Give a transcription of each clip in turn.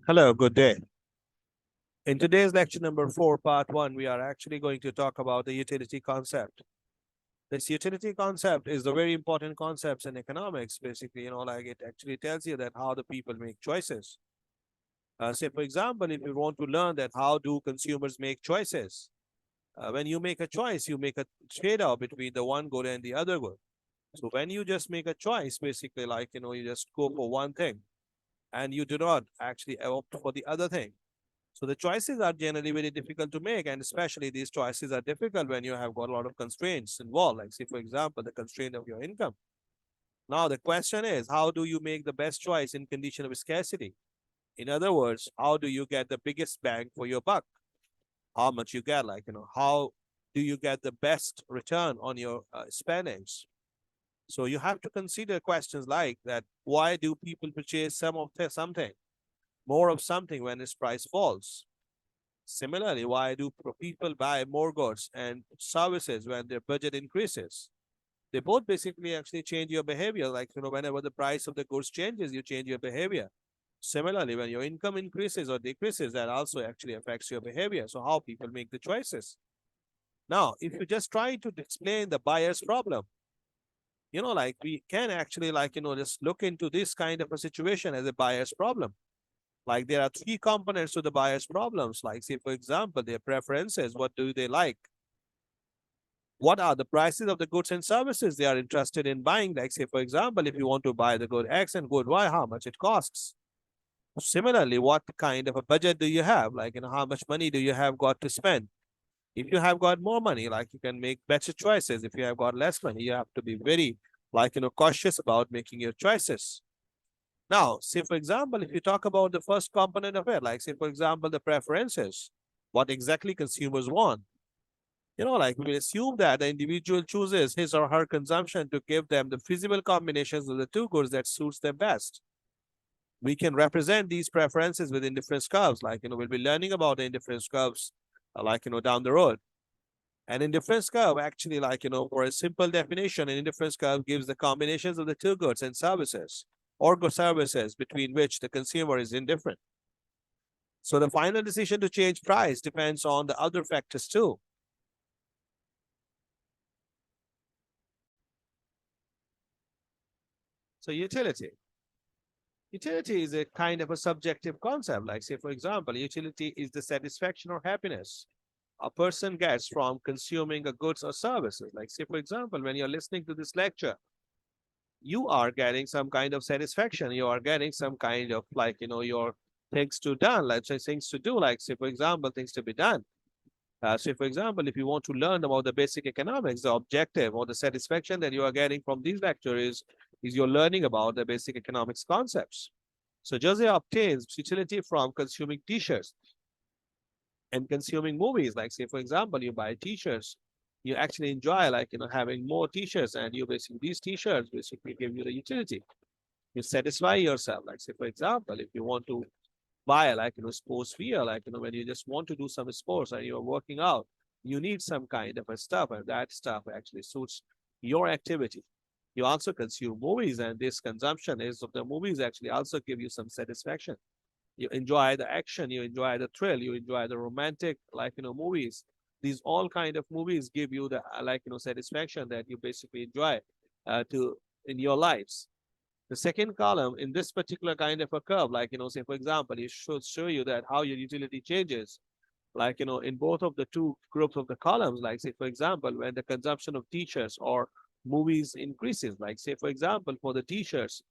Hello, good day. In today's lecture number 4, part 1, we are actually going to talk about the utility concept. This utility concept is a very important concept in economics. Basically, like it actually tells you that how the people make choices. Say, for example, if you want to learn that how do consumers make choices, when you make a choice, you make a trade-off between the one good and the other good. So when you just make a choice, basically, you just go for one thing and you do not actually opt for the other thing. So the choices are generally very difficult to make, and especially these choices are difficult when you have got a lot of constraints involved, like say, for example, the constraint of your income. Now, the question is, how do you make the best choice in condition of scarcity? In other words, how do you get the biggest bang for your buck? How much you get, how do you get the best return on your spendings? So you have to consider questions like that. Why do people purchase something, more of something when its price falls? Similarly, why do people buy more goods and services when their budget increases? They both basically actually change your behavior. Whenever the price of the goods changes, you change your behavior. Similarly, when your income increases or decreases, that also actually affects your behavior. So how people make the choices. Now, if you just try to explain the buyer's problem, we can actually just look into this kind of a situation as a buyer's problem. Like there are three components to the buyer's problems. Like say, for example, their preferences. What do they like? What are the prices of the goods and services they are interested in buying? Like say, for example, if you want to buy the good X and good Y, how much it costs? Similarly, what kind of a budget do you have? How much money do you have got to spend? If you have got more money, you can make better choices. If you have got less money, you have to be very, cautious about making your choices. Now, say for example, if you talk about the first component of it, like say for example, the preferences, what exactly consumers want. We assume that the individual chooses his or her consumption to give them the feasible combinations of the two goods that suits them best. We can represent these preferences with indifference curves, we'll be learning about the indifference curves, down the road. An indifference curve actually, for a simple definition, an indifference curve gives the combinations of the two goods and services or good services between which the consumer is indifferent. So the final decision to change price depends on the other factors too. So utility. Utility is a kind of a subjective concept. Like say, for example, utility is the satisfaction or happiness a person gets from consuming a goods or services. Like say, for example, when you're listening to this lecture, you are getting some kind of satisfaction. You are getting some kind of your things to done, let's say things to do, like say, for example, things to be done. Say, for example, if you want to learn about the basic economics, the objective or the satisfaction that you are getting from these lectures is you're learning about the basic economics concepts. So Jose obtains utility from consuming t-shirts and consuming movies. Like say, for example, you buy t-shirts, you actually enjoy having more t-shirts, and you basically these t-shirts basically give you the utility. You satisfy yourself. Like say, for example, if you want to buy sports wear, when you just want to do some sports and you're working out, you need some kind of a stuff, and that stuff actually suits your activity. You also consume movies, and this consumption is of the movies actually also give you some satisfaction. You enjoy the action, you enjoy the thrill, you enjoy the romantic movies. These all kind of movies give you the satisfaction that you basically enjoy to in your lives. The second column in this particular kind of a curve, say for example, it should show you that how your utility changes. In both of the two groups of the columns, like say for example, when the consumption of t-shirts or movies increases, like say for example, for the t-shirts,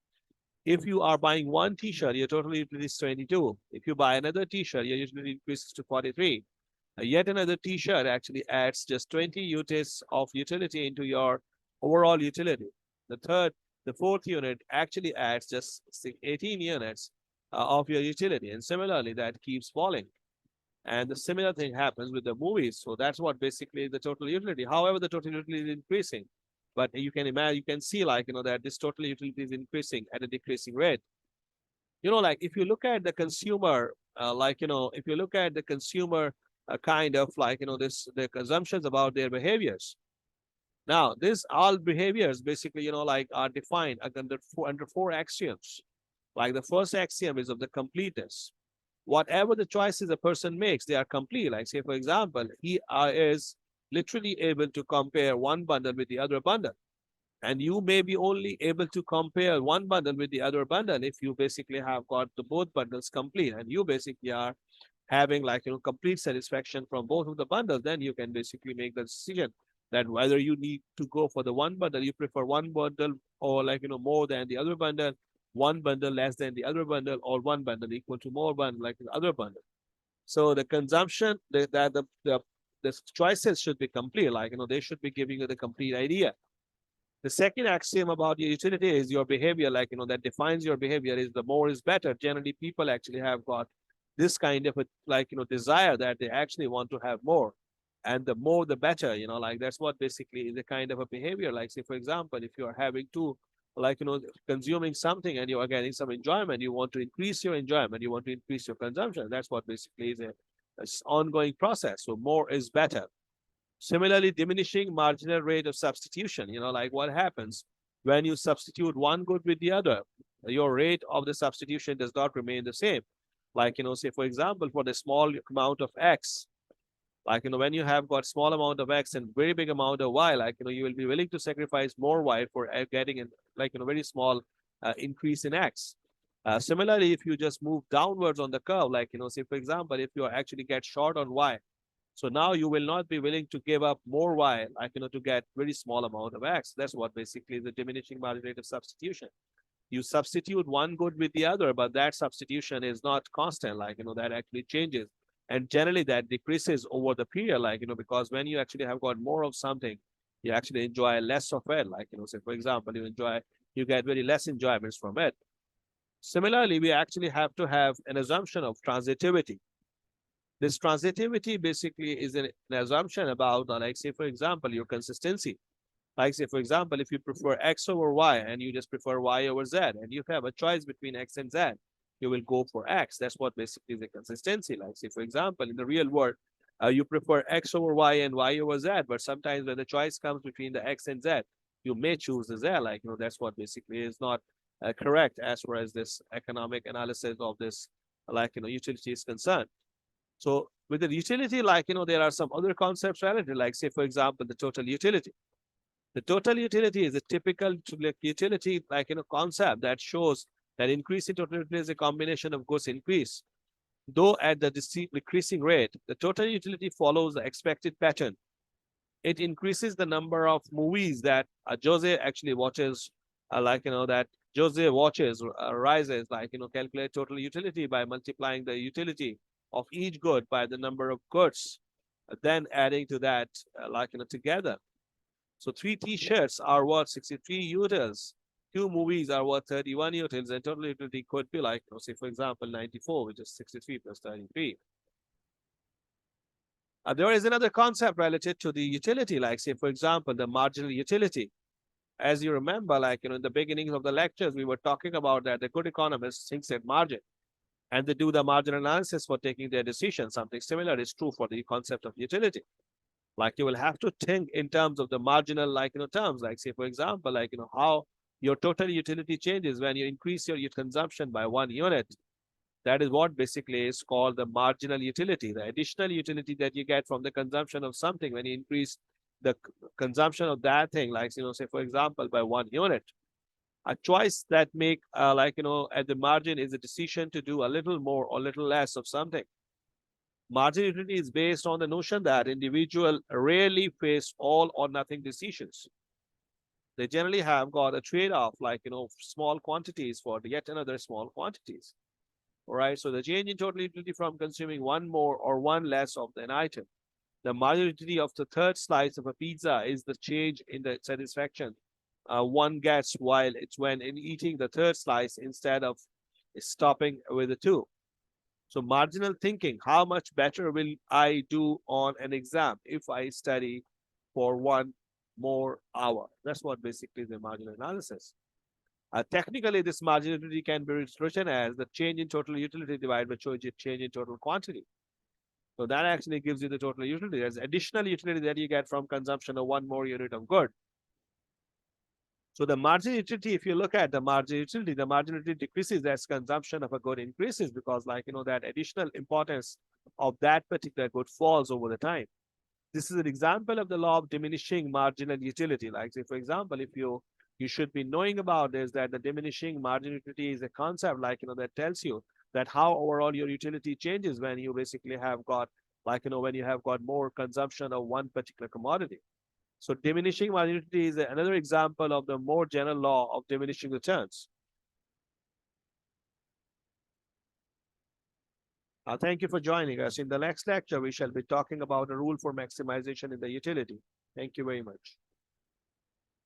if you are buying one t-shirt, your total utility is 22. If you buy another t-shirt, your utility increases to 43. Yet another t-shirt actually adds just 20 units of utility into your overall utility. The fourth unit actually adds just 18 units of your utility. And similarly, that keeps falling. And the similar thing happens with the movies. So that's what basically the total utility. However, the total utility is increasing. But you can imagine, you can see that this total utility is increasing at a decreasing rate. If you look at the consumer, if you look at the consumer kind of the assumptions about their behaviors. Now, these all behaviors basically, are defined under four axioms. Like the first axiom is of the completeness. Whatever the choices a person makes, they are complete. Like say, for example, he is literally able to compare one bundle with the other bundle. And you may be only able to compare one bundle with the other bundle if you basically have got the both bundles complete, and you basically are having like complete satisfaction from both of the bundles. Then you can basically make the decision that whether you need to go for the one bundle, you prefer one bundle, or like more than the other bundle, one bundle less than the other bundle, or one bundle equal to more bundle like the other bundle. So the consumption, the choices should be complete. Like they should be giving you the complete idea. The second axiom about your utility is your behavior, like that defines your behavior, is the more is better. Generally, people actually have got this kind of a like desire that they actually want to have more, and the more the better. Like that's what basically is a kind of a behavior. Like say, for example, if you are having to like consuming something and you are getting some enjoyment, you want to increase your enjoyment, you want to increase your consumption. That's what basically is a ongoing process. So more is better. Similarly, diminishing marginal rate of substitution, like what happens when you substitute one good with the other, your rate of the substitution does not remain the same. Like, say, for example, for the small amount of X, like, when you have got small amount of X and very big amount of Y, like, you will be willing to sacrifice more Y for getting an, like, very small increase in X. Similarly, if you just move downwards on the curve, like, say, for example, if you actually get short on Y, so now you will not be willing to give up more Y, like, to get very small amount of X. That's what basically the diminishing marginal rate of substitution. You substitute one good with the other, but that substitution is not constant, like, that actually changes. And generally that decreases over the period, like, because when you actually have got more of something, you actually enjoy less of it. Like, say, for example, you get very less enjoyments from it. Similarly, we actually have to have an assumption of transitivity. This transitivity basically is an assumption about, like, say, for example, your consistency. Like, say, for example, if you prefer X over Y and you just prefer Y over Z, and you have a choice between X and Z, you will go for X. That's what basically is a consistency. Like, say, for example, in the real world, you prefer X over Y and Y over Z, but sometimes when the choice comes between the X and Z, you may choose the Z. Like, that's what basically is not correct as far as this economic analysis of this, like, utility is concerned. So with the utility, like, there are some other concepts related, like, say, for example, the total utility. The total utility is a typical utility, like, concept that shows that increase in total utility is a combination of goods increase. Though at the decreasing rate, the total utility follows the expected pattern. It increases the number of movies that Jose actually watches, like, that Jose watches rises, like, calculate total utility by multiplying the utility of each good by the number of goods, then adding to that, like, together. So 3 T-shirts are worth 63 utils. 2 movies are worth 31 utils, and total utility could be like, say, for example, 94, which is 63 plus 33. There is another concept related to the utility, like, say, for example, the marginal utility. As you remember, like, in the beginning of the lectures, we were talking about that the good economists think at margin, and they do the margin analysis for taking their decision. Something similar is true for the concept of utility. Like, you will have to think in terms of the marginal, like, terms, like, say, for example, like, how your total utility changes when you increase your consumption by 1 unit. That is what basically is called the marginal utility, the additional utility that you get from the consumption of something when you increase the consumption of that thing, like, say, for example, by 1 unit. A choice that make, like, at the margin is a decision to do a little more or little less of something. Marginal utility is based on the notion that individuals rarely face all or nothing decisions. They generally have got a trade-off, like, small quantities for yet another small quantities. All right, so the change in total utility from consuming one more or one less of an item. The marginal utility of the third slice of a pizza is the change in the satisfaction one gets while it's when in eating the third slice instead of stopping with the two. So marginal thinking, how much better will I do on an exam if I study for 1 more hour? That's what basically the marginal analysis. Technically, this marginal utility can be written as the change in total utility divided by change in total quantity. So that actually gives you the total utility. There's additional utility that you get from consumption of 1 more unit of good. So the marginal utility, if you look at the marginal utility decreases as consumption of a good increases because that additional importance of that particular good falls over the time. This is an example of the law of diminishing marginal utility. Like say, for example, if you should be knowing about is that the diminishing marginal utility is a concept that tells you that how overall your utility changes when you basically have got when you have got more consumption of one particular commodity. So diminishing marginality is another example of the more general law of diminishing returns. Thank you for joining us. In the next lecture, we shall be talking about a rule for maximization in the utility. Thank you very much.